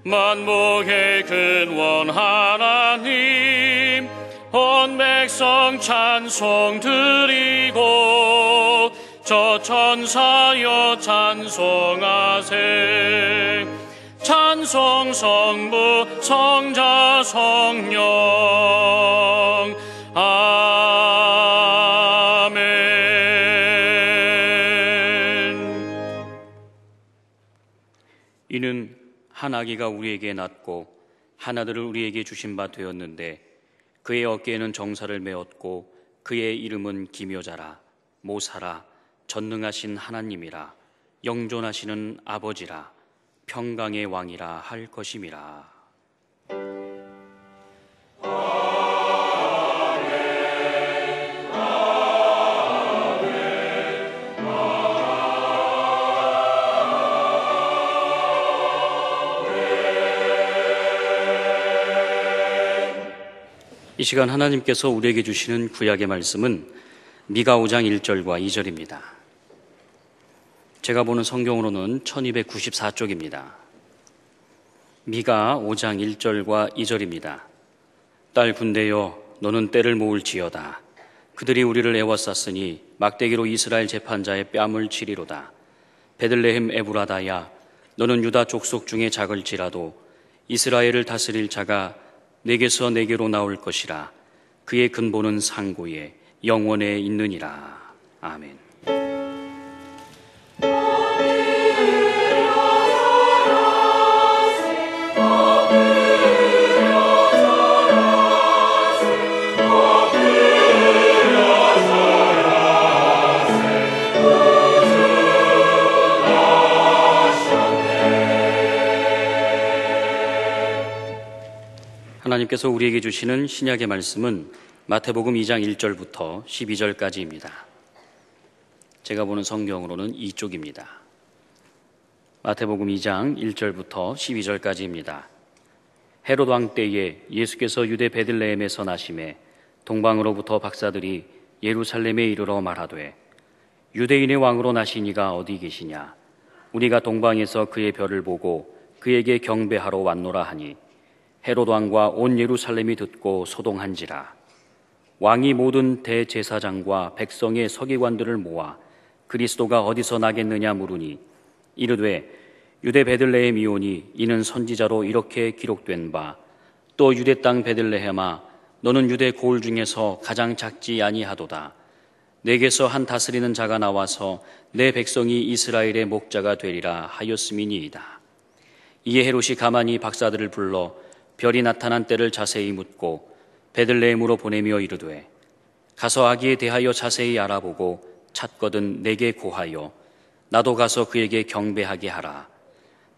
만복의 근원 하나님, 온 백성 찬송 드리고 저 천사여 찬송하세. 찬송 성부 성자 성령 아멘. 이는 한 아기가 우리에게 낳고 한 아들을 우리에게 주신 바 되었는데 그의 어깨에는 정사를 메었고 그의 이름은 기묘자라, 모사라, 전능하신 하나님이라, 영존하시는 아버지라, 평강의 왕이라 할 것임이라. 이 시간 하나님께서 우리에게 주시는 구약의 말씀은 미가 5장 1절과 2절입니다. 제가 보는 성경으로는 1294쪽입니다. 미가 5장 1절과 2절입니다. 딸 군대여, 너는 때를 모을지어다. 그들이 우리를 애워쌌으니 막대기로 이스라엘 재판자의 뺨을 치리로다. 베들레헴 에브라다야, 너는 유다 족속 중에 작을지라도 이스라엘을 다스릴 자가 내게서 내게로 나올 것이라. 그의 근본은 상고에 영원에 있느니라. 아멘. 하나님께서 우리에게 주시는 신약의 말씀은 마태복음 2장 1절부터 12절까지입니다. 제가 보는 성경으로는 이쪽입니다. 마태복음 2장 1절부터 12절까지입니다. 헤롯 왕 때에 예수께서 유대 베들레헴에서 나심에 동방으로부터 박사들이 예루살렘에 이르러 말하되 유대인의 왕으로 나신 이가 어디 계시냐? 우리가 동방에서 그의 별을 보고 그에게 경배하러 왔노라 하니 헤롯 왕과 온 예루살렘이 듣고 소동한지라. 왕이 모든 대제사장과 백성의 서기관들을 모아 그리스도가 어디서 나겠느냐 물으니 이르되 유대 베들레헴이오니 이는 선지자로 이렇게 기록된 바 또 유대 땅 베들레헴아 너는 유대 고을 중에서 가장 작지 아니하도다. 내게서 한 다스리는 자가 나와서 내 백성이 이스라엘의 목자가 되리라 하였음이니이다. 이에 헤롯이 가만히 박사들을 불러 별이 나타난 때를 자세히 묻고 베들레헴으로 보내며 이르되 가서 아기에 대하여 자세히 알아보고 찾거든 내게 고하여 나도 가서 그에게 경배하게 하라.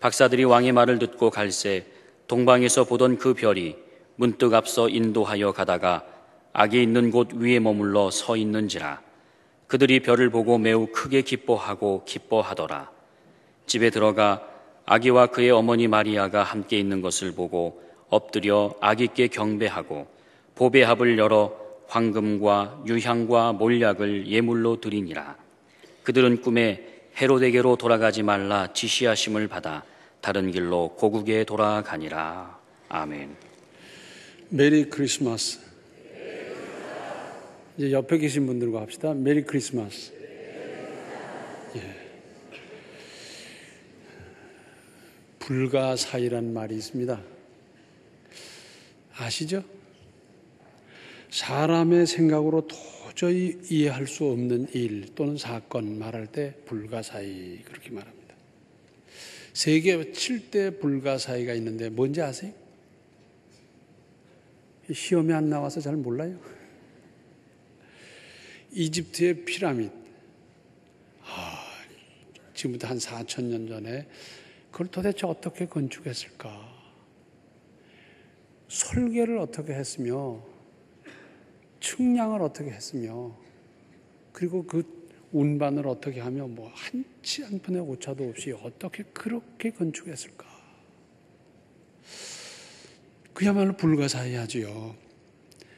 박사들이 왕의 말을 듣고 갈새 동방에서 보던 그 별이 문득 앞서 인도하여 가다가 아기 있는 곳 위에 머물러 서 있는지라. 그들이 별을 보고 매우 크게 기뻐하더라. 집에 들어가 아기와 그의 어머니 마리아가 함께 있는 것을 보고 엎드려 아기께 경배하고 보배합을 열어 황금과 유향과 몰약을 예물로 드리니라. 그들은 꿈에 헤롯에게로 돌아가지 말라 지시하심을 받아 다른 길로 고국에 돌아가니라. 아멘. 메리 크리스마스. 이제 옆에 계신 분들과 합시다. 메리 크리스마스. 예. 불가사의란 말이 있습니다. 아시죠? 사람의 생각으로 도저히 이해할 수 없는 일 또는 사건 말할 때 불가사의 그렇게 말합니다. 세계 7대 불가사의가 있는데 뭔지 아세요? 시험에 안 나와서 잘 몰라요. 이집트의 피라미드. 지금부터 한 4,000년 전에 그걸 도대체 어떻게 건축했을까? 설계를 어떻게 했으며 측량을 어떻게 했으며 그리고 그 운반을 어떻게 하며 뭐 한치 한 푼의 오차도 없이 어떻게 그렇게 건축했을까? 그야말로 불가사의하지요.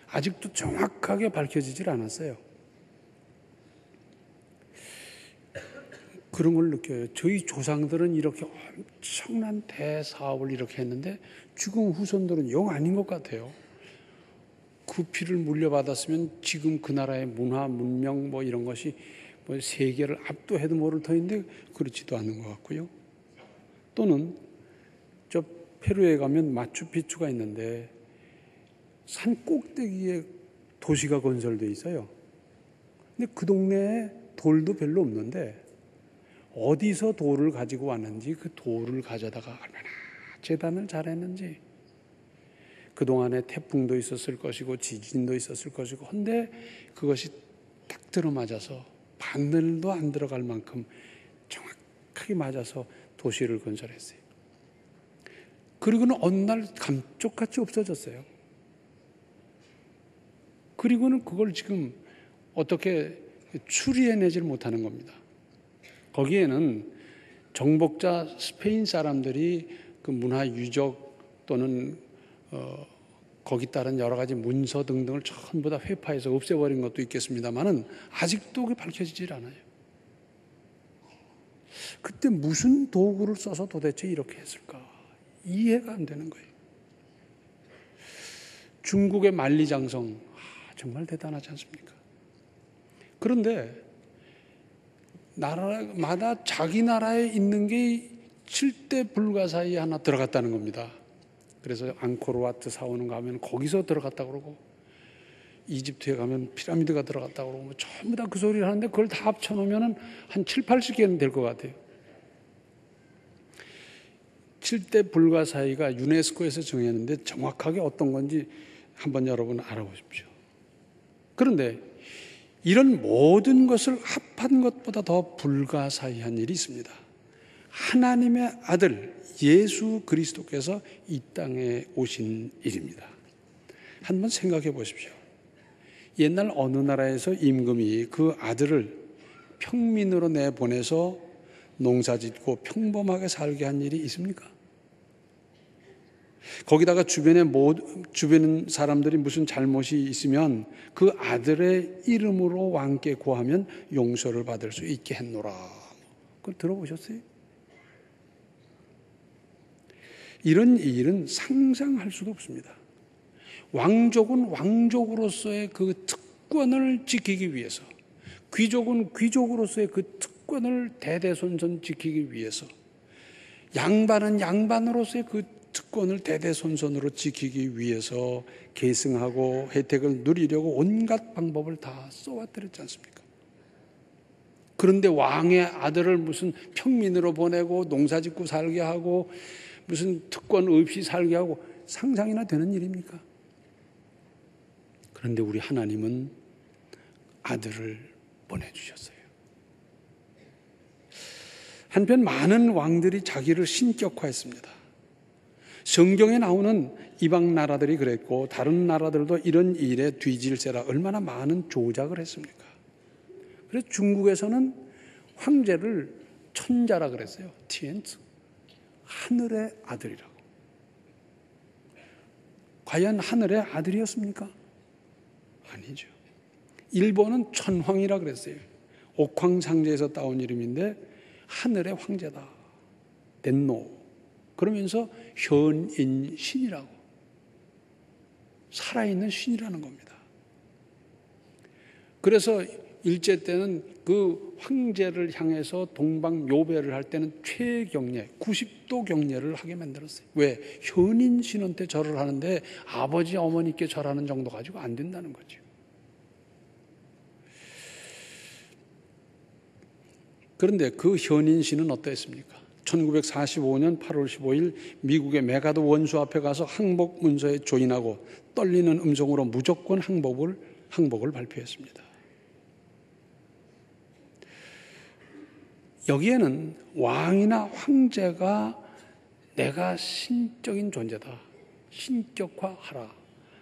아직도 정확하게 밝혀지질 않았어요. 그런 걸 느껴요. 저희 조상들은 이렇게 엄청난 대사업을 이렇게 했는데 지금 후손들은 영 아닌 것 같아요. 그 피를 물려받았으면 지금 그 나라의 문화, 문명 뭐 이런 것이 뭐 세계를 압도해도 모를 터인데 그렇지도 않은 것 같고요. 또는 저 페루에 가면 마추픽추가 있는데 산 꼭대기에 도시가 건설돼 있어요. 근데 그 동네에 돌도 별로 없는데 어디서 돌을 가지고 왔는지 그 돌을 가져다가 얼마나 재단을 잘했는지 그동안에 태풍도 있었을 것이고 지진도 있었을 것이고 근데 그것이 딱 들어맞아서 바늘도 안 들어갈 만큼 정확하게 맞아서 도시를 건설했어요. 그리고는 어느 날 감쪽같이 없어졌어요. 그리고는 그걸 지금 어떻게 추리해내질 못하는 겁니다. 거기에는 정복자 스페인 사람들이 그 문화 유적 또는 거기 따른 여러 가지 문서 등등을 전부 다 회파해서 없애버린 것도 있겠습니다만은 아직도 그게 밝혀지질 않아요. 그때 무슨 도구를 써서 도대체 이렇게 했을까? 이해가 안 되는 거예요. 중국의 만리장성 정말 대단하지 않습니까? 그런데 나라마다 자기 나라에 있는 게 7대 불가사의에 하나 들어갔다는 겁니다. 그래서 앙코르와트 사오는 거 하면 거기서 들어갔다 그러고 이집트에 가면 피라미드가 들어갔다 그러고 뭐 전부 다 그 소리를 하는데 그걸 다 합쳐놓으면 한 7, 80개는 될 것 같아요. 7대 불가사의가 유네스코에서 정했는데 정확하게 어떤 건지 한번 여러분 알아보십시오. 그런데 이런 모든 것을 합한 것보다 더 불가사의한 일이 있습니다. 하나님의 아들 예수 그리스도께서 이 땅에 오신 일입니다. 한번 생각해 보십시오. 옛날 어느 나라에서 임금이 그 아들을 평민으로 내보내서 농사짓고 평범하게 살게 한 일이 있습니까? 거기다가 주변 사람들이 무슨 잘못이 있으면 그 아들의 이름으로 왕께 구하면 용서를 받을 수 있게 했노라. 그걸 들어보셨어요? 이런 일은 상상할 수도 없습니다. 왕족은 왕족으로서의 그 특권을 지키기 위해서, 귀족은 귀족으로서의 그 특권을 대대손손 지키기 위해서, 양반은 양반으로서의 그 특권을 대대손손으로 지키기 위해서 계승하고 혜택을 누리려고 온갖 방법을 다 써왔더랬지 않습니까? 그런데 왕의 아들을 무슨 평민으로 보내고 농사짓고 살게 하고 무슨 특권 없이 살게 하고 상상이나 되는 일입니까? 그런데 우리 하나님은 아들을 보내주셨어요. 한편 많은 왕들이 자기를 신격화했습니다. 성경에 나오는 이방 나라들이 그랬고 다른 나라들도 이런 일에 뒤질세라 얼마나 많은 조작을 했습니까? 그래서 중국에서는 황제를 천자라 그랬어요. 티엔츠. 하늘의 아들이라고. 과연 하늘의 아들이었습니까? 아니죠. 일본은 천황이라 그랬어요. 옥황상제에서 따온 이름인데 하늘의 황제다. 덴노. 그러면서 현인신이라고. 살아있는 신이라는 겁니다. 그래서 일제 때는 그 황제를 향해서 동방요배를 할 때는 최경례, 90도 경례를 하게 만들었어요. 왜? 현인신한테 절을 하는데 아버지, 어머니께 절하는 정도 가지고 안 된다는 거죠. 그런데 그 현인신은 어떠했습니까? 1945년 8월 15일 미국의 메가드 원수 앞에 가서 항복 문서에 조인하고 떨리는 음성으로 무조건 항복을 발표했습니다. 여기에는 왕이나 황제가 내가 신적인 존재다. 신격화하라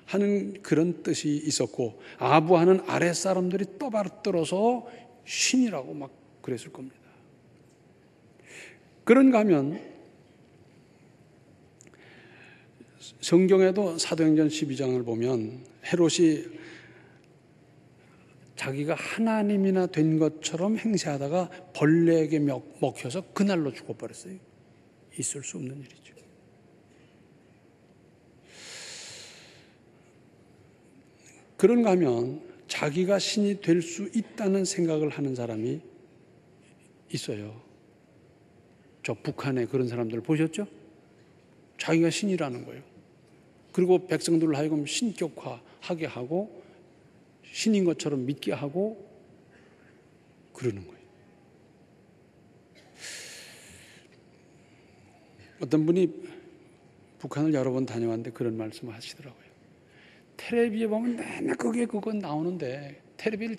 하는 그런 뜻이 있었고 아부하는 아랫사람들이 떠받들어서 신이라고 막 그랬을 겁니다. 그런가 하면 성경에도 사도행전 12장을 보면 헤롯이 자기가 하나님이나 된 것처럼 행세하다가 벌레에게 먹혀서 그날로 죽어버렸어요. 있을 수 없는 일이죠. 그런가 하면 자기가 신이 될 수 있다는 생각을 하는 사람이 있어요. 저 북한에 그런 사람들 보셨죠? 자기가 신이라는 거예요. 그리고 백성들을 하여금 신격화하게 하고 신인 것처럼 믿게 하고 그러는 거예요. 어떤 분이 북한을 여러 번 다녀왔는데 그런 말씀을 하시더라고요. 텔레비에 보면 맨날 그건 나오는데 텔레비를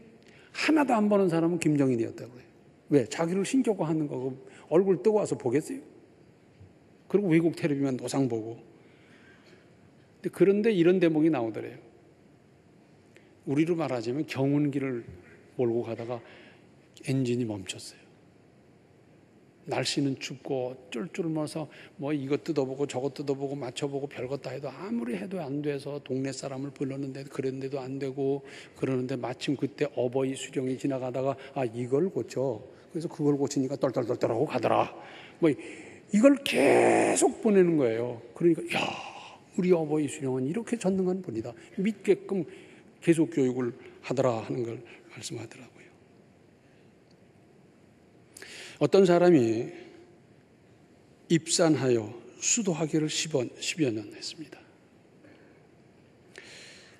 하나도 안 보는 사람은 김정일이었다고요. 왜? 자기를 신격화하는 거 얼굴 뜨고 와서 보겠어요? 그리고 외국 텔레비만 노상 보고. 그런데 이런 대목이 나오더래요. 우리로 말하자면 경운기를 몰고 가다가 엔진이 멈췄어요. 날씨는 춥고 쫄쫄 멀어서 뭐 이것 뜯어보고 저것 뜯어보고 맞춰보고 별것 다 해도 아무리 해도 안 돼서 동네 사람을 불렀는데 그랬는데도 안 되고 그러는데 마침 그때 어버이 수령이 지나가다가 이걸 고쳐. 그래서 그걸 고치니까 똘똘똘똘하고 가더라. 뭐 이걸 계속 보내는 거예요. 그러니까 야, 우리 어버이 수령은 이렇게 전능한 분이다. 믿게끔 계속 교육을 하더라 하는 걸 말씀하더라고요. 어떤 사람이 입산하여 수도학위를 10여 년 했습니다.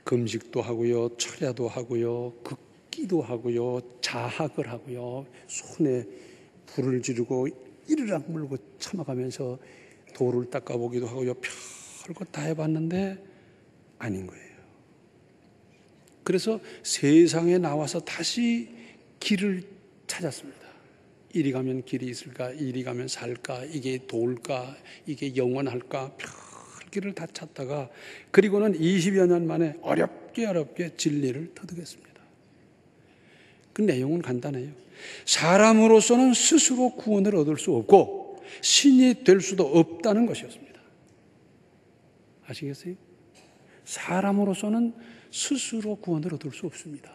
금식도 하고요, 철야도 하고요, 극기도 하고요, 자학을 하고요, 손에 불을 지르고 이르락 물고 참아가면서 돌을 닦아보기도 하고요, 별것 다 해봤는데 아닌 거예요. 그래서 세상에 나와서 다시 길을 찾았습니다. 이리 가면 길이 있을까? 이리 가면 살까? 이게 도울까? 이게 영원할까? 별 길을 다 찾다가 그리고는 20여 년 만에 어렵게 진리를 터득했습니다. 그 내용은 간단해요. 사람으로서는 스스로 구원을 얻을 수 없고 신이 될 수도 없다는 것이었습니다. 아시겠어요? 사람으로서는 스스로 구원을 얻을 수 없습니다.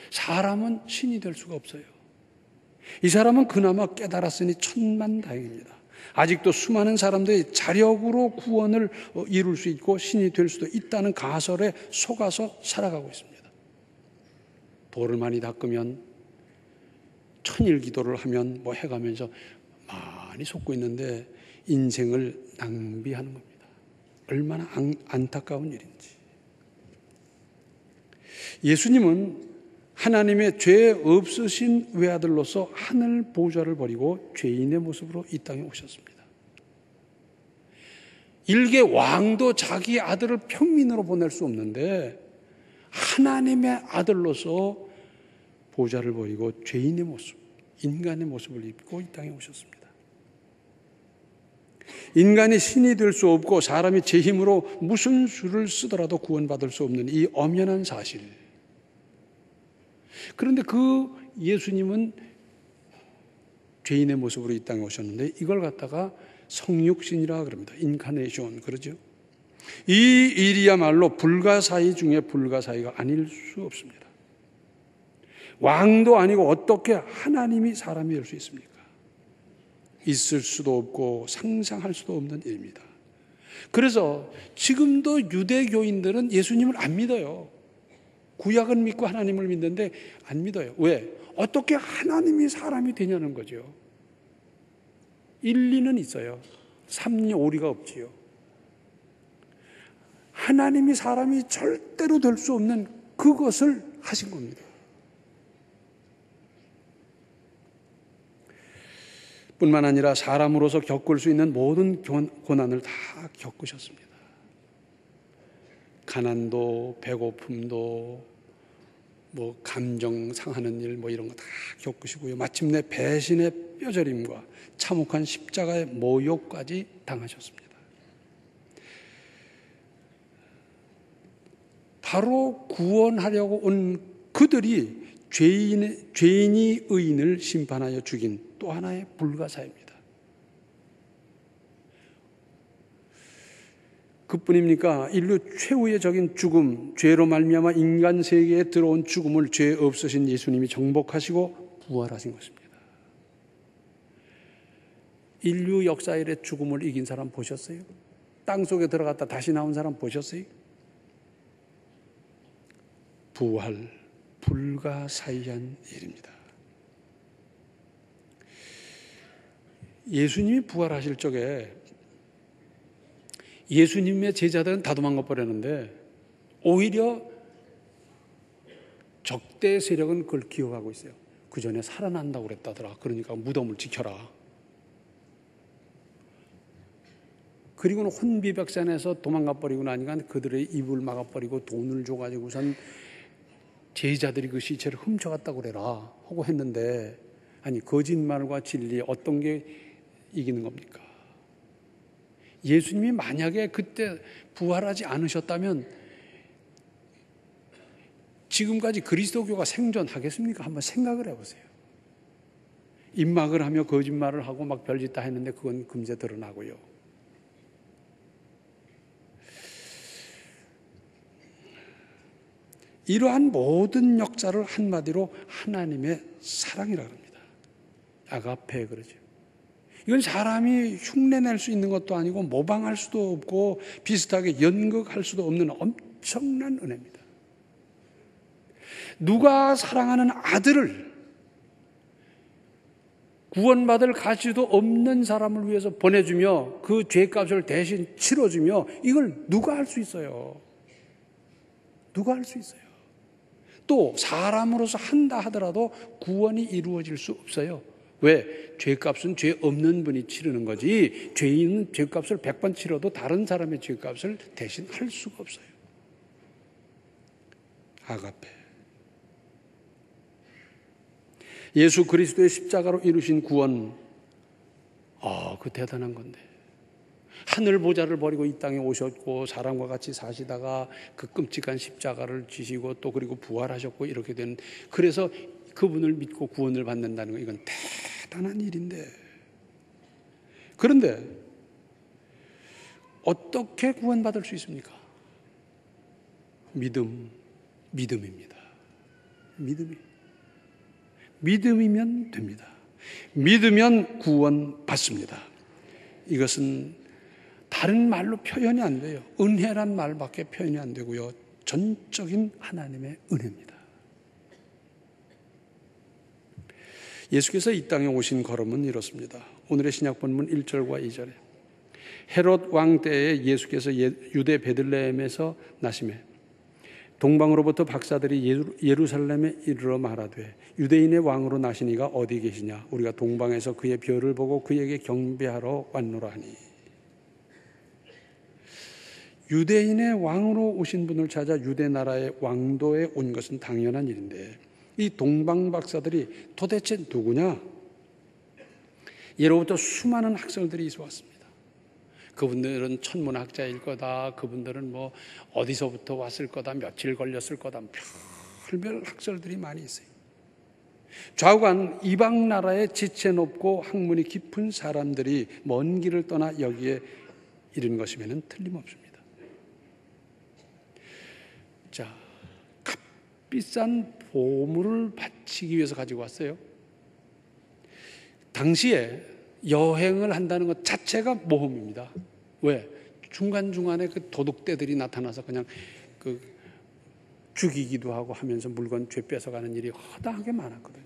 사람은 신이 될 수가 없어요. 이 사람은 그나마 깨달았으니 천만다행입니다. 아직도 수많은 사람들이 자력으로 구원을 이룰 수 있고 신이 될 수도 있다는 가설에 속아서 살아가고 있습니다. 돌을 많이 닦으면 천일 기도를 하면 뭐 해가면서 많이 속고 있는데 인생을 낭비하는 겁니다. 얼마나 안타까운 일인지. 예수님은 하나님의 죄 없으신 외아들로서 하늘 보좌를 버리고 죄인의 모습으로 이 땅에 오셨습니다. 일개 왕도 자기 아들을 평민으로 보낼 수 없는데 하나님의 아들로서 보좌를 버리고 죄인의 모습, 인간의 모습을 입고 이 땅에 오셨습니다. 인간이 신이 될 수 없고 사람이 제 힘으로 무슨 수를 쓰더라도 구원받을 수 없는 이 엄연한 사실. 그런데 그 예수님은 죄인의 모습으로 이 땅에 오셨는데 이걸 갖다가 성육신이라 그럽니다. 인카네이션 그러죠. 이 일이야말로 불가사의 중에 불가사의가 아닐 수 없습니다. 왕도 아니고 어떻게 하나님이 사람이 될 수 있습니까? 있을 수도 없고 상상할 수도 없는 일입니다. 그래서 지금도 유대교인들은 예수님을 안 믿어요. 구약은 믿고 하나님을 믿는데 안 믿어요. 왜? 어떻게 하나님이 사람이 되냐는 거죠. 일리는 있어요. 삼리 오리가 없지요. 하나님이 사람이 절대로 될 수 없는 그것을 하신 겁니다. 뿐만 아니라 사람으로서 겪을 수 있는 모든 고난을 다 겪으셨습니다. 가난도, 배고픔도, 뭐 감정 상하는 일, 뭐 이런 거 다 겪으시고요. 마침내 배신의 뼈저림과 참혹한 십자가의 모욕까지 당하셨습니다. 바로 구원하려고 온 그들이 죄인이 의인을 심판하여 죽인 또 하나의 불가사입니다. 그뿐입니까? 인류 최후의 적인 죽음, 죄로 말미암아 인간 세계에 들어온 죽음을 죄 없으신 예수님이 정복하시고 부활하신 것입니다. 인류 역사 이래 죽음을 이긴 사람 보셨어요? 땅속에 들어갔다 다시 나온 사람 보셨어요? 부활, 불가사의한 일입니다. 예수님이 부활하실 적에 예수님의 제자들은 다 도망가 버렸는데 오히려 적대 세력은 그걸 기억하고 있어요. 그 전에 살아난다고 그랬다더라. 그러니까 무덤을 지켜라. 그리고는 혼비백산에서 도망가 버리고 나니까 그들의 입을 막아버리고 돈을 줘가지고선 제자들이 그 시체를 훔쳐갔다고 그래라 하고 했는데, 아니 거짓말과 진리 어떤 게 이기는 겁니까? 예수님이 만약에 그때 부활하지 않으셨다면 지금까지 그리스도교가 생존하겠습니까? 한번 생각을 해보세요. 입막을 하며 거짓말을 하고 막 별짓 다 했는데 그건 금세 드러나고요. 이러한 모든 역사를 한마디로 하나님의 사랑이라고 합니다. 아가페 그러죠. 이건 사람이 흉내낼 수 있는 것도 아니고 모방할 수도 없고 비슷하게 연극할 수도 없는 엄청난 은혜입니다. 누가 사랑하는 아들을 구원받을 가치도 없는 사람을 위해서 보내주며 그 죄값을 대신 치러주며 이걸 누가 할 수 있어요? 누가 할 수 있어요? 또 사람으로서 한다 하더라도 구원이 이루어질 수 없어요. 왜? 죄값은 죄 없는 분이 치르는 거지 죄인은 죄값을 100번 치러도 다른 사람의 죄값을 대신 할 수가 없어요. 아가페. 예수 그리스도의 십자가로 이루신 구원, 그 대단한 건데. 하늘 보좌를 버리고 이 땅에 오셨고 사람과 같이 사시다가 그 끔찍한 십자가를 지시고 또 그리고 부활하셨고 이렇게 된, 그래서 그분을 믿고 구원을 받는다는 거, 이건 대단한 일인데, 그런데 어떻게 구원받을 수 있습니까? 믿음입니다. 믿음이면 됩니다. 믿으면 구원받습니다. 이것은 다른 말로 표현이 안 돼요. 은혜란 말밖에 표현이 안 되고요. 전적인 하나님의 은혜입니다. 예수께서 이 땅에 오신 걸음은 이렇습니다. 오늘의 신약 본문 1절과 2절에 헤롯 왕 때에 예수께서 유대 베들레헴에서 나시매 동방으로부터 박사들이 예루살렘에 이르러 말하되 유대인의 왕으로 나시니가 어디 계시냐? 우리가 동방에서 그의 별을 보고 그에게 경배하러 왔노라 하니. 유대인의 왕으로 오신 분을 찾아 유대 나라의 왕도에 온 것은 당연한 일인데 이 동방 박사들이 도대체 누구냐? 예로부터 수많은 학설들이 있어 왔습니다. 그분들은 천문학자일 거다. 그분들은 뭐 어디서부터 왔을 거다. 며칠 걸렸을 거다. 별별 학설들이 많이 있어요. 좌우간 이방 나라에 지체 높고 학문이 깊은 사람들이 먼 길을 떠나 여기에 이른 것이면 틀림없습니다. 자, 값비싼 보물을 바치기 위해서 가지고 왔어요. 당시에 여행을 한다는 것 자체가 모험입니다. 왜? 중간중간에 그 도둑떼들이 나타나서 그냥 그 죽이기도 하고 하면서 물건 죄 뺏어가는 일이 허다하게 많았거든요.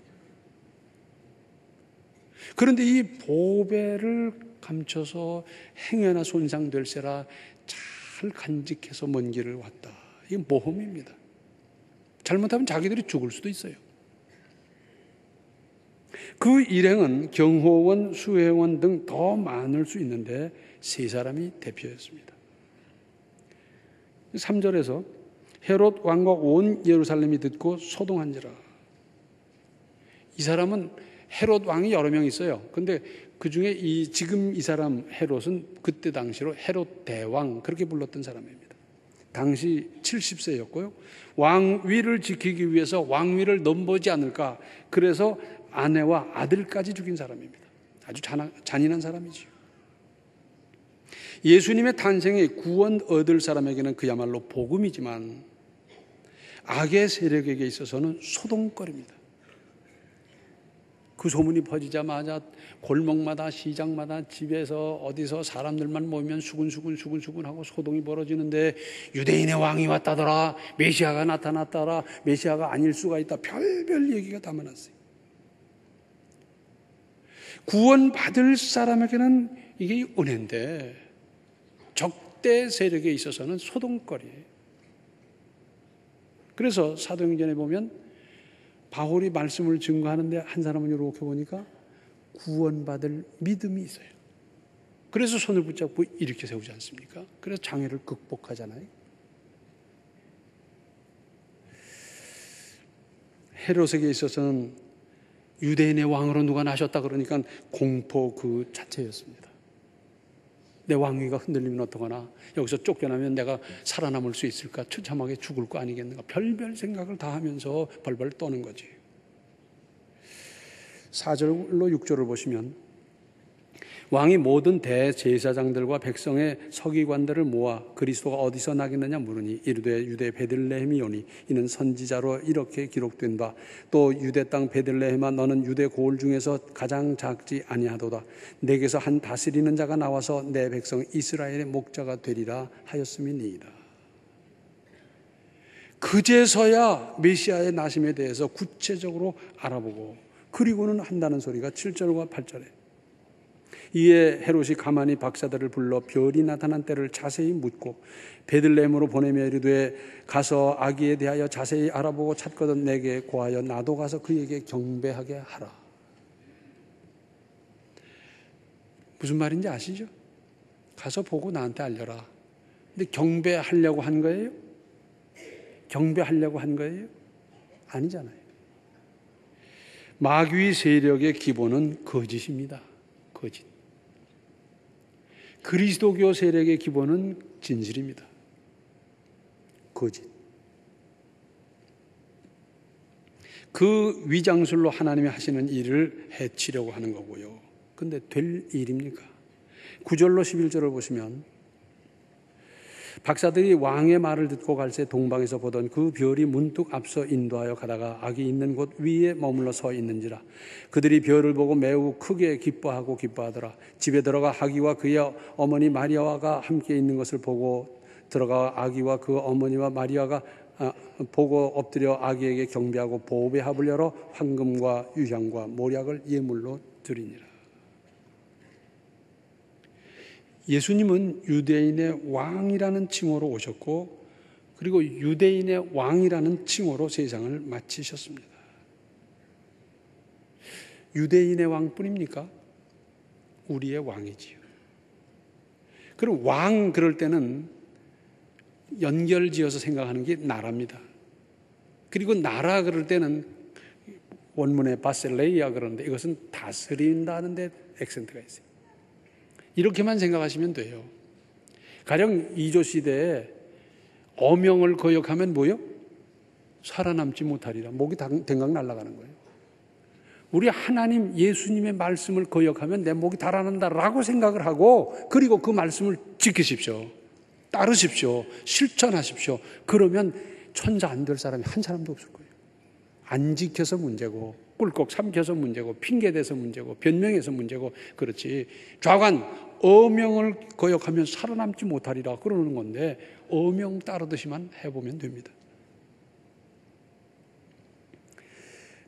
그런데 이 보배를 감춰서 행여나 손상될세라 잘 간직해서 먼 길을 왔다. 이게 모험입니다. 잘못하면 자기들이 죽을 수도 있어요. 그 일행은 경호원, 수행원 등 더 많을 수 있는데 세 사람이 대표였습니다. 3절에서 헤롯 왕과 온 예루살렘이 듣고 소동한지라. 이 사람은 헤롯 왕이 여러 명 있어요. 근데 그 중에 지금 이 사람 헤롯은 그때 당시로 헤롯 대왕 그렇게 불렀던 사람입니다. 당시 70세였고요. 왕위를 지키기 위해서 왕위를 넘보지 않을까, 그래서 아내와 아들까지 죽인 사람입니다. 아주 잔인한 사람이죠. 예수님의 탄생이 구원 얻을 사람에게는 그야말로 복음이지만 악의 세력에게 있어서는 소동거리입니다. 그 소문이 퍼지자마자 골목마다 시장마다 집에서 어디서 사람들만 모이면 수군수군하고 소동이 벌어지는데 유대인의 왕이 왔다더라, 메시아가 나타났다더라, 메시아가 아닐 수가 있다, 별별 얘기가 담아놨어요. 구원받을 사람에게는 이게 은혜인데 적대 세력에 있어서는 소동거리예요. 그래서 사도행전에 보면 바울이 말씀을 증거하는데 한 사람은 이렇게 보니까 구원받을 믿음이 있어요. 그래서 손을 붙잡고 이렇게 세우지 않습니까? 그래서 장애를 극복하잖아요. 헤롯에게 있어서는 유대인의 왕으로 누가 나셨다 그러니까 공포 그 자체였습니다. 내 왕위가 흔들리면 어떡하나, 여기서 쫓겨나면 내가 살아남을 수 있을까, 처참하게 죽을 거 아니겠는가, 별별 생각을 다 하면서 벌벌 떠는 거지. 4절로 6절을 보시면 왕이 모든 대제사장들과 백성의 서기관들을 모아 그리스도가 어디서 나겠느냐 물으니 이르되 유대 베들레헴이오니 이는 선지자로 이렇게 기록된 바 또 유대 땅 베들레헴아 너는 유대 고을 중에서 가장 작지 아니하도다 내게서 한 다스리는 자가 나와서 내 백성 이스라엘의 목자가 되리라 하였음이니이다. 그제서야 메시아의 나심에 대해서 구체적으로 알아보고 그리고는 한다는 소리가 7절과 8절에 이에 헤롯이 가만히 박사들을 불러 별이 나타난 때를 자세히 묻고 베들레헴으로 보내며 이르되 가서 아기에 대하여 자세히 알아보고 찾거든 내게 고하여 나도 가서 그에게 경배하게 하라. 무슨 말인지 아시죠? 가서 보고 나한테 알려라. 근데 경배하려고 한 거예요? 경배하려고 한 거예요? 아니잖아요. 마귀 세력의 기본은 거짓입니다. 거짓. 그리스도교 세력의 기본은 진실입니다. 거짓. 그 위장술로 하나님이 하시는 일을 해치려고 하는 거고요. 근데 될 일입니까? 9절로 11절을 보시면 박사들이 왕의 말을 듣고 갈새 동방에서 보던 그 별이 문득 앞서 인도하여 가다가 아기 있는 곳 위에 머물러 서 있는지라 그들이 별을 보고 매우 크게 기뻐하더라. 집에 들어가 아기와 그의 어머니 마리아가 함께 있는 것을 보고 들어가 아기와 그 어머니와 마리아가 보고 엎드려 아기에게 경배하고 보배 합을 열어 황금과 유향과 모략을 예물로 드리니라. 예수님은 유대인의 왕이라는 칭호로 오셨고 그리고 유대인의 왕이라는 칭호로 세상을 마치셨습니다. 유대인의 왕뿐입니까? 우리의 왕이지요. 그럼 왕 그럴 때는 연결지어서 생각하는 게 나라입니다. 그리고 나라 그럴 때는 원문에 바셀레이아 그러는데 이것은 다스린다는 데 액센트가 있어요. 이렇게만 생각하시면 돼요. 가령 이조 시대에 어명을 거역하면 뭐요? 살아남지 못하리라. 목이 댕강 날아가는 거예요. 우리 하나님 예수님의 말씀을 거역하면 내 목이 달아난다라고 생각을 하고 그리고 그 말씀을 지키십시오. 따르십시오. 실천하십시오. 그러면 천사 안 될 사람이 한 사람도 없을 거예요. 안 지켜서 문제고 꿀꺽 삼켜서 문제고 핑계대서 문제고 변명해서 문제고 그렇지 좌관 어명을 거역하면 살아남지 못하리라 그러는 건데 어명 따르듯이만 해보면 됩니다.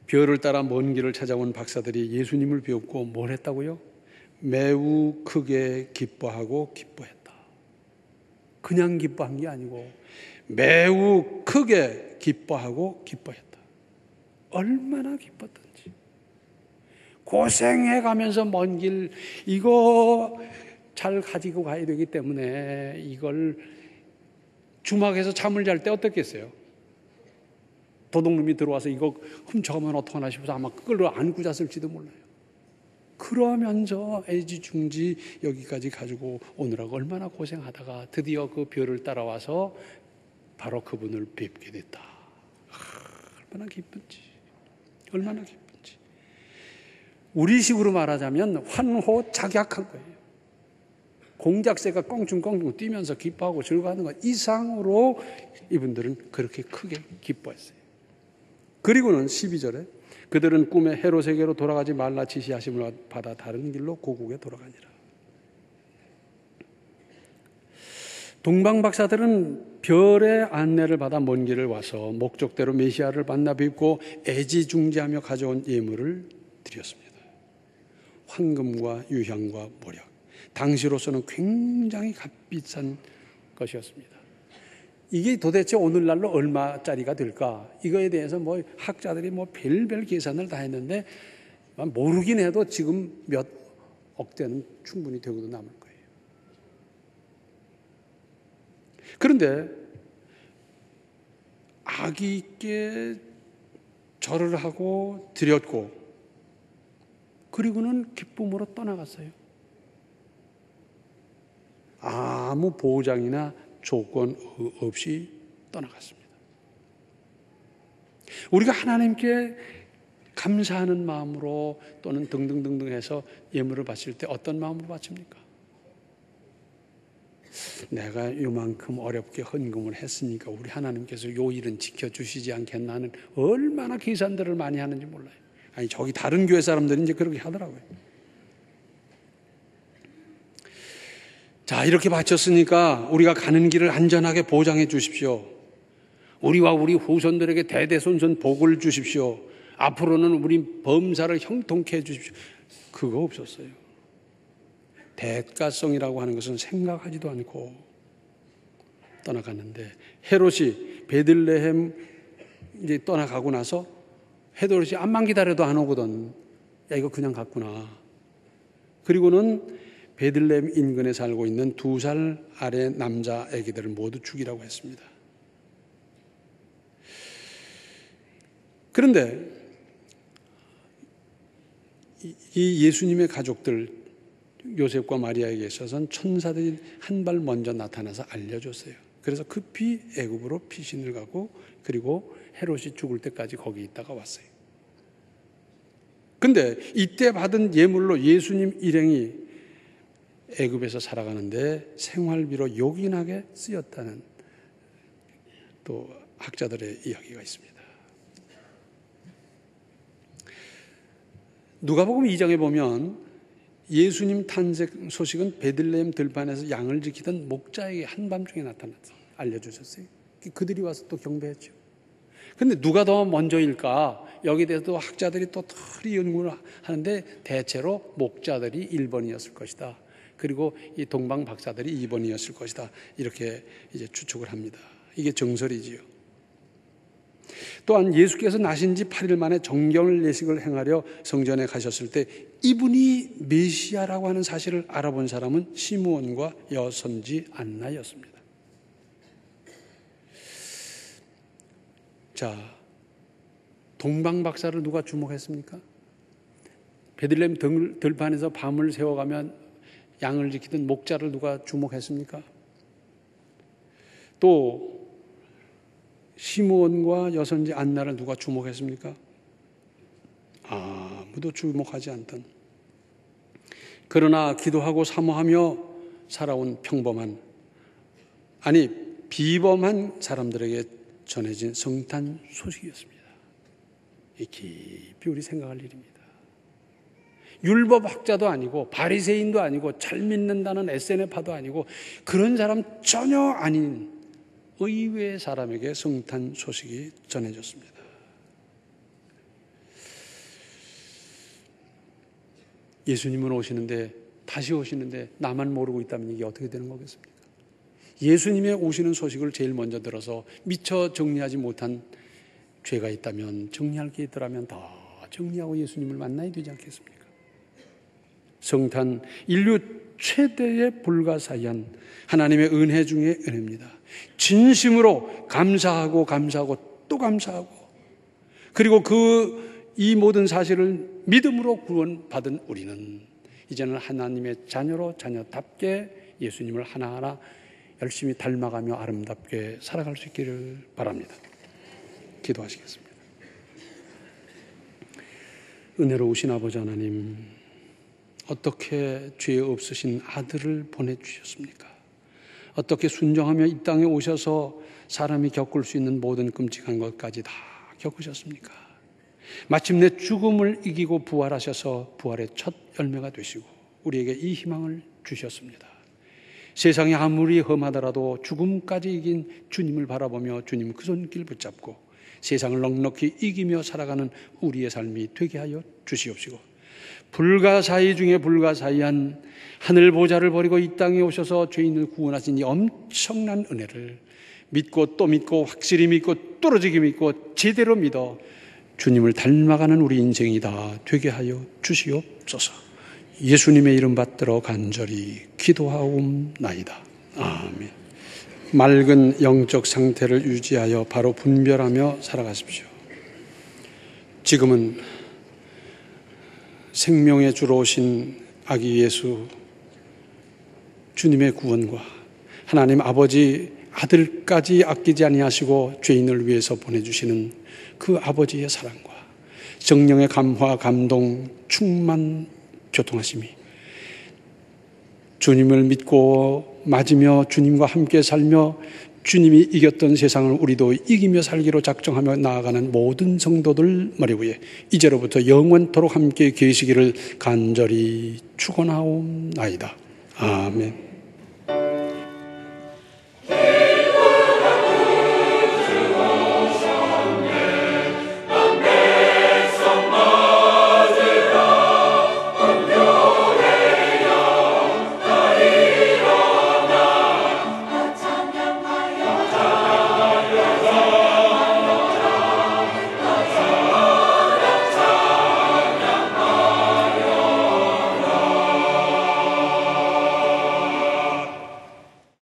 별을 따라 먼 길을 찾아온 박사들이 예수님을 비웃고 뭘 했다고요? 매우 크게 기뻐하고 기뻐했다. 그냥 기뻐한 게 아니고 매우 크게 기뻐하고 기뻐했다. 얼마나 기뻤던지. 고생해 가면서 먼 길 이거 잘 가지고 가야 되기 때문에 이걸 주막에서 잠을 잘 때 어떻겠어요? 도둑놈이 들어와서 이거 훔쳐가면 어떡하나 싶어서 아마 그걸 안고 잤을지도 몰라요. 그러면서 애지중지 여기까지 가지고 오느라고 얼마나 고생하다가 드디어 그 별을 따라와서 바로 그분을 뵙게 됐다. 얼마나 기쁜지. 얼마나 기쁜지. 우리식으로 말하자면 환호작약한 거예요. 공작새가 껑충껑충 뛰면서 기뻐하고 즐거워하는 것 이상으로 이분들은 그렇게 크게 기뻐했어요. 그리고는 12절에 그들은 꿈에 헤롯에게로 돌아가지 말라 지시하심을 받아 다른 길로 고국에 돌아가니라. 동방 박사들은 별의 안내를 받아 먼 길을 와서 목적대로 메시아를 만나 뵙고 애지중지하며 가져온 예물을 드렸습니다. 황금과 유향과 모략, 당시로서는 굉장히 값비싼 것이었습니다. 이게 도대체 오늘날로 얼마짜리가 될까? 이거에 대해서 학자들이 별별 계산을 다 했는데 모르긴 해도 지금 몇 억대는 충분히 되고도 남을 거예요. 그런데 아기께 절을 하고 드렸고 그리고는 기쁨으로 떠나갔어요. 아무 보장이나 조건 없이 떠나갔습니다. 우리가 하나님께 감사하는 마음으로 또는 등등등등 해서 예물을 바칠 때 어떤 마음으로 바칩니까? 내가 요만큼 어렵게 헌금을 했으니까 우리 하나님께서 요 일은 지켜주시지 않겠나 하는 얼마나 계산들을 많이 하는지 몰라요. 아니 저기 다른 교회 사람들은 이제 그렇게 하더라고요. 자, 이렇게 바쳤으니까 우리가 가는 길을 안전하게 보장해 주십시오. 우리와 우리 후손들에게 대대손손 복을 주십시오. 앞으로는 우리 범사를 형통케 해 주십시오. 그거 없었어요. 대가성이라고 하는 것은 생각하지도 않고 떠나갔는데 헤롯이 베들레헴 이제 떠나가고 나서 헤롯이 암만 기다려도 안 오거든. 야, 이거 그냥 갔구나. 그리고는 베들레헴 인근에 살고 있는 2살 아래 남자 아기들을 모두 죽이라고 했습니다. 그런데 이 예수님의 가족들 요셉과 마리아에게 있어서는 천사들이 한 발 먼저 나타나서 알려줬어요. 그래서 급히 애굽으로 피신을 가고 그리고 헤롯이 죽을 때까지 거기 있다가 왔어요. 근데 이때 받은 예물로 예수님 일행이 애굽에서 살아가는데 생활비로 요긴하게 쓰였다는 또 학자들의 이야기가 있습니다. 누가복음 2장에 보면 예수님 탄생 소식은 베들레헴 들판에서 양을 지키던 목자에게 한밤중에 나타나서 알려주셨어요. 그들이 와서 또 경배했죠. 근데 누가 더 먼저일까? 여기에 대해서도 학자들이 또 털이 연구를 하는데 대체로 목자들이 1번이었을 것이다. 그리고 이 동방 박사들이 2번이었을 것이다. 이렇게 이제 추측을 합니다. 이게 정설이지요. 또한 예수께서 나신 지 8일 만에 정결 예식을 행하려 성전에 가셨을 때 이분이 메시아라고 하는 사실을 알아본 사람은 시므온과 여선지 안나였습니다. 자, 동방 박사를 누가 주목했습니까? 베들레헴 들판에서 밤을 새워가면 양을 지키던 목자를 누가 주목했습니까? 또 시므온과 여선지 안나를 누가 주목했습니까? 아무도 주목하지 않던, 그러나 기도하고 사모하며 살아온 평범한, 아니 비범한 사람들에게 전해진 성탄 소식이었습니다. 이 깊이 우리 생각할 일입니다. 율법학자도 아니고 바리새인도 아니고 잘 믿는다는 SNF파도 아니고 그런 사람 전혀 아닌 의외의 사람에게 성탄 소식이 전해졌습니다. 예수님은 오시는데, 다시 오시는데 나만 모르고 있다면 이게 어떻게 되는 거겠습니까? 예수님의 오시는 소식을 제일 먼저 들어서 미처 정리하지 못한 죄가 있다면, 정리할 게 있더라면 더 정리하고 예수님을 만나야 되지 않겠습니까? 성탄, 인류 최대의 불가사의한 하나님의 은혜 중에 은혜입니다. 진심으로 감사하고 또 감사하고, 그리고 이 모든 사실을 믿음으로 구원받은 우리는 이제는 하나님의 자녀답게 예수님을 하나하나 열심히 닮아가며 아름답게 살아갈 수 있기를 바랍니다. 기도하시겠습니다. 은혜로우신 아버지 하나님, 어떻게 죄 없으신 아들을 보내주셨습니까? 어떻게 순종하며 이 땅에 오셔서 사람이 겪을 수 있는 모든 끔찍한 것까지 다 겪으셨습니까? 마침내 죽음을 이기고 부활하셔서 부활의 첫 열매가 되시고 우리에게 이 희망을 주셨습니다. 세상이 아무리 험하더라도 죽음까지 이긴 주님을 바라보며 주님 그 손길 붙잡고 세상을 넉넉히 이기며 살아가는 우리의 삶이 되게 하여 주시옵시고, 불가사의 중에 불가사의한 하늘 보좌를 버리고 이 땅에 오셔서 죄인을 구원하신 이 엄청난 은혜를 믿고 또 믿고 확실히 믿고 뚫어지게 믿고 제대로 믿어 주님을 닮아가는 우리 인생이 다 되게 하여 주시옵소서. 예수님의 이름 받들어 간절히 기도하옵나이다. 아멘. 맑은 영적 상태를 유지하여 바로 분별하며 살아가십시오. 지금은 생명의 주로 오신 아기 예수 주님의 구원과 하나님 아버지 아들까지 아끼지 아니하시고 죄인을 위해서 보내주시는 그 아버지의 사랑과 성령의 감화, 감동, 충만, 교통하심이 주님을 믿고 맞으며 주님과 함께 살며 주님이 이겼던 세상을 우리도 이기며 살기로 작정하며 나아가는 모든 성도들 머리 위에 이제로부터 영원토록 함께 계시기를 간절히 축원하옵나이다. 아멘.